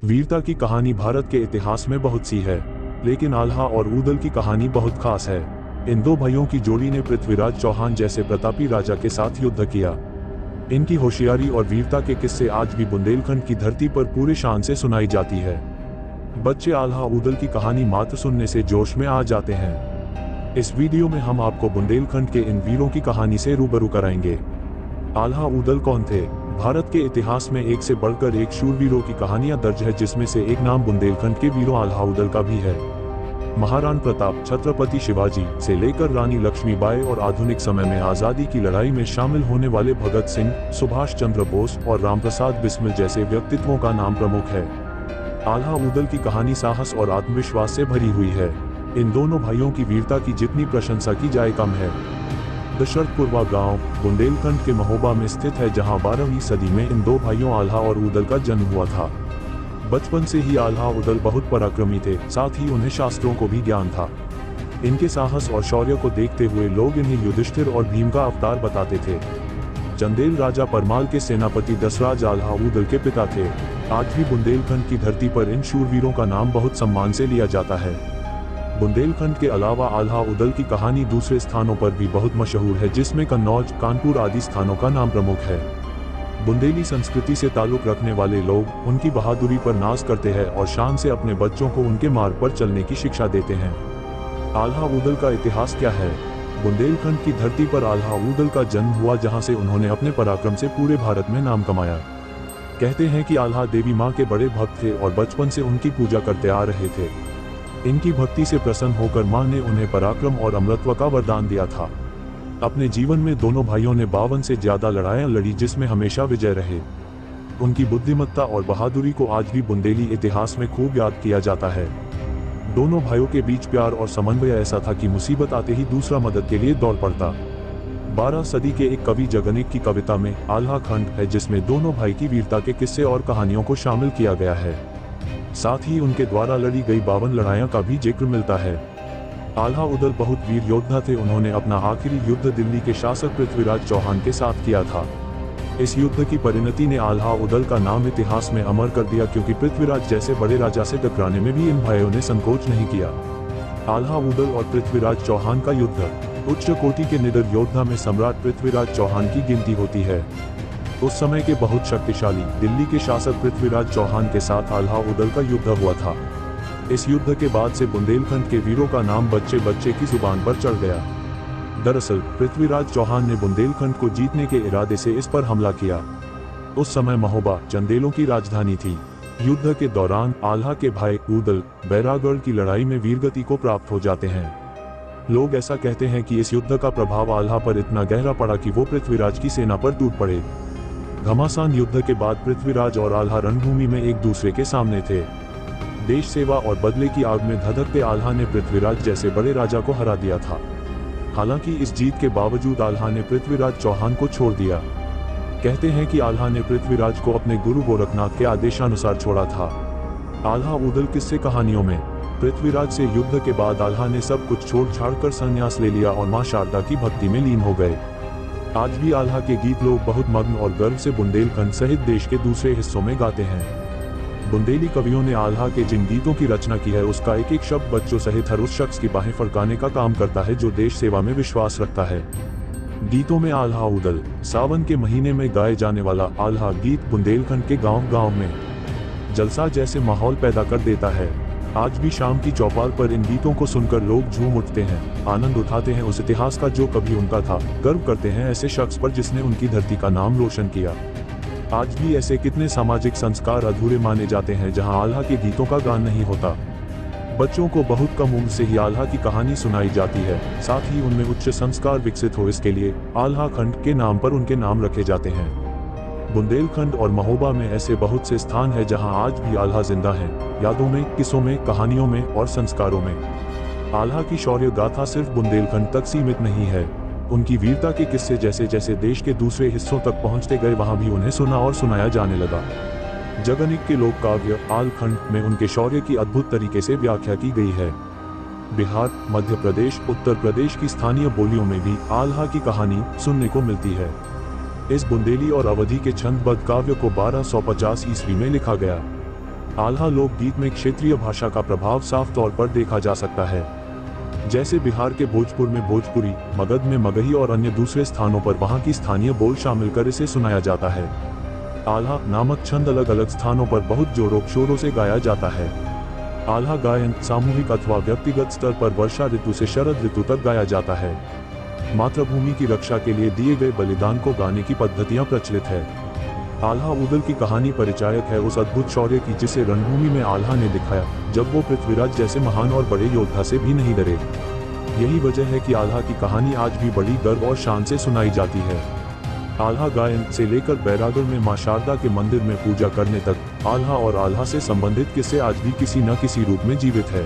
वीरता की कहानी भारत के इतिहास में बहुत सी है, लेकिन आल्हा और ऊदल की कहानी बहुत खास है। इन दो भाइयों की जोड़ी ने पृथ्वीराज चौहान जैसे प्रतापी राजा के साथ युद्ध किया। इनकी होशियारी और वीरता के किस्से आज भी बुंदेलखंड की धरती पर पूरे शान से सुनाई जाती है। बच्चे आल्हा ऊदल की कहानी मात्र सुनने से जोश में आ जाते हैं। इस वीडियो में हम आपको बुंदेलखंड के इन वीरों की कहानी से रूबरू कराएंगे। आल्हा ऊदल कौन थे? भारत के इतिहास में एक से बढ़कर एक शूरवीरों की कहानियां दर्ज है, जिसमें से एक नाम बुंदेलखंड के वीरों आल्हा ऊदल का भी है। महाराणा प्रताप, छत्रपति शिवाजी से लेकर रानी लक्ष्मीबाई और आधुनिक समय में आजादी की लड़ाई में शामिल होने वाले भगत सिंह, सुभाष चंद्र बोस और रामप्रसाद बिस्मिल जैसे व्यक्तित्वों का नाम प्रमुख है। आल्हा ऊदल की कहानी साहस और आत्मविश्वास से भरी हुई है। इन दोनों भाइयों की वीरता की जितनी प्रशंसा की जाए कम है। दशरथपुरवा गांव बुंदेलखंड के महोबा में स्थित है, जहां 12वीं सदी में इन दो भाइयों आल्हा और ऊदल का जन्म हुआ था। बचपन से ही आल्हा ऊदल बहुत पराक्रमी थे, साथ ही उन्हें शास्त्रों को भी ज्ञान था। इनके साहस और शौर्य को देखते हुए लोग इन्हें युधिष्ठिर और भीम का अवतार बताते थे। चंदेल राजा परमाल के सेनापति दशराज आल्हा ऊदल के पिता थे। आज भी बुंदेलखंड की धरती पर इन शूरवीरों का नाम बहुत सम्मान से लिया जाता है। बुंदेलखंड के अलावा आल्हा ऊदल की कहानी दूसरे स्थानों पर भी बहुत मशहूर है, जिसमें कन्नौज, कानपुर आदि स्थानों का नाम प्रमुख है। बुंदेली संस्कृति से ताल्लुक रखने वाले लोग उनकी बहादुरी पर नाज करते हैं और शान से अपने बच्चों को उनके मार्ग पर चलने की शिक्षा देते हैं। आल्हा ऊदल का इतिहास क्या है? बुंदेलखंड की धरती पर आल्हा ऊदल का जन्म हुआ, जहां से उन्होंने अपने पराक्रम से पूरे भारत में नाम कमाया। कहते हैं कि आल्हा देवी माँ के बड़े भक्त थे और बचपन से उनकी पूजा करते आ रहे थे। इनकी भक्ति से प्रसन्न होकर मां ने उन्हें पराक्रम और अमरत्व का वरदान दिया था। अपने जीवन में दोनों भाइयों ने 52 से ज्यादा लड़ाइयां लड़ी, जिसमें हमेशा विजय रहे। उनकी बुद्धिमत्ता और बहादुरी को आज भी बुंदेली इतिहास में खूब याद किया जाता है। दोनों भाइयों के बीच प्यार और समन्वय ऐसा था कि मुसीबत आते ही दूसरा मदद के लिए दौड़ पड़ता। 12 सदी के एक कवि जगनिक की कविता में आल्हा खंड है, जिसमें दोनों भाई की वीरता के किस्से और कहानियों को शामिल किया गया है। साथ ही उनके द्वारा लड़ी गई 52 लड़ाइयों का भी जिक्र मिलता है। आल्हा ऊदल बहुत वीर योद्धा थे। उन्होंने अपना आखिरी युद्ध दिल्ली के शासक पृथ्वीराज चौहान के साथ किया था। इस युद्ध की परिणति ने आल्हा ऊदल का नाम इतिहास में अमर कर दिया, क्योंकि पृथ्वीराज जैसे बड़े राजा से टकराने में भी इन भाइयों ने संकोच नहीं किया। आल्हा ऊदल और पृथ्वीराज चौहान का युद्ध। उच्च कोटि के निडर योद्धा में सम्राट पृथ्वीराज चौहान की गिनती होती है। उस समय के बहुत शक्तिशाली दिल्ली के शासक पृथ्वीराज चौहान के साथ आल्हा ऊदल का युद्ध हुआ था। इस युद्ध के बाद से बुंदेलखंड के वीरों का नाम बच्चे बच्चे की जुबान पर चढ़ गया। दरअसल पृथ्वीराज चौहान ने बुंदेलखंड को जीतने के इरादे से इस पर हमला किया। उस समय महोबा चंदेलों की राजधानी थी। युद्ध के दौरान आल्हा के भाई ऊदल बैरागढ़ की लड़ाई में वीरगति को प्राप्त हो जाते हैं। लोग ऐसा कहते हैं कि इस युद्ध का प्रभाव आल्हा पर इतना गहरा पड़ा कि वो पृथ्वीराज की सेना पर टूट पड़े। घमासान युद्ध के बाद पृथ्वीराज और आल्हा रणभूमि में एक दूसरे के सामने थे। देश सेवा और बदले की आग में धधकते आल्हा ने पृथ्वीराज जैसे बड़े राजा को हरा दिया था। हालांकि इस जीत के बावजूद आल्हा ने पृथ्वीराज चौहान को छोड़ दिया। कहते हैं कि आल्हा ने पृथ्वीराज को अपने गुरु गोरखनाथ के आदेशानुसार छोड़ा था। आल्हा ऊदल किस्से कहानियों में पृथ्वीराज से युद्ध के बाद आल्हा ने सब कुछ छोड़ छाड़ कर संन्यास ले लिया और मां शारदा की भक्ति में लीन हो गए। आज भी आल्हा के गीत लोग बहुत मग्न और गर्व से बुंदेलखंड सहित देश के दूसरे हिस्सों में गाते हैं। बुंदेली कवियों ने आल्हा के जिन गीतों की रचना की है, उसका एक एक शब्द बच्चों सहित हर उस शख्स की बाहें फड़काने का काम करता है जो देश सेवा में विश्वास रखता है। गीतों में आल्हा ऊदल। सावन के महीने में गाए जाने वाला आल्हा गीत बुंदेलखंड के गांव गांव में जलसा जैसे माहौल पैदा कर देता है। आज भी शाम की चौपाल पर इन गीतों को सुनकर लोग झूम उठते हैं, आनंद उठाते हैं उस इतिहास का जो कभी उनका था, गर्व करते हैं ऐसे शख्स पर जिसने उनकी धरती का नाम रोशन किया। आज भी ऐसे कितने सामाजिक संस्कार अधूरे माने जाते हैं जहां आल्हा के गीतों का गान नहीं होता। बच्चों को बहुत कम उम्र से ही आल्हा की कहानी सुनाई जाती है, साथ ही उनमें उच्च संस्कार विकसित हो, इसके लिए आल्हा खंड के नाम पर उनके नाम रखे जाते हैं। बुंदेलखंड और महोबा में ऐसे बहुत से स्थान हैं जहां आज भी आल्हा जिंदा है, यादों में, किस्सों में, कहानियों में और संस्कारों में। आल्हा की शौर्य गाथा सिर्फ बुंदेलखंड तक सीमित नहीं है। उनकी वीरता के किस्से जैसे जैसे देश के दूसरे हिस्सों तक पहुंचते गए, वहां भी उन्हें सुना और सुनाया जाने लगा। जगनिक के लोक काव्य आलखंड में उनके शौर्य की अद्भुत तरीके से व्याख्या की गई है। बिहार, मध्य प्रदेश, उत्तर प्रदेश की स्थानीय बोलियों में भी आल्हा की कहानी सुनने को मिलती है। इस बुंदेली और अवधी के छंदबद्ध काव्य को 1250 ईस्वी में लिखा गया। आल्हा लोकगीत में क्षेत्रीय भाषा का प्रभाव साफ तौर पर देखा जा सकता है। जैसे बिहार के भोजपुर में भोजपुरी, मगध में मगही और अन्य दूसरे स्थानों पर वहां की स्थानीय बोल शामिल कर इसे सुनाया जाता है। आल्हा नामक छंद अलग अलग स्थानों पर बहुत जोरों शोरों से गाया जाता है। आल्हा गायन सामूहिक अथवा व्यक्तिगत स्तर पर वर्षा ऋतु से शरद ऋतु तक गाया जाता है। मातृभूमि की रक्षा के लिए दिए गए बलिदान को गाने की पद्धतियां प्रचलित है। आल्हा ऊदल की कहानी परिचायक है उस अद्भुत शौर्य की जिसे रणभूमि में आल्हा ने दिखाया, जब वो पृथ्वीराज जैसे महान और बड़े योद्धा से भी नहीं डरे। यही वजह है कि आल्हा की कहानी आज भी बड़ी गर्व और शान से सुनाई जाती है। आल्हा गायन से लेकर बैरागढ़ में मां शारदा के मंदिर में पूजा करने तक आल्हा और आल्हा से संबंधित किस्से आज भी किसी न किसी रूप में जीवित है।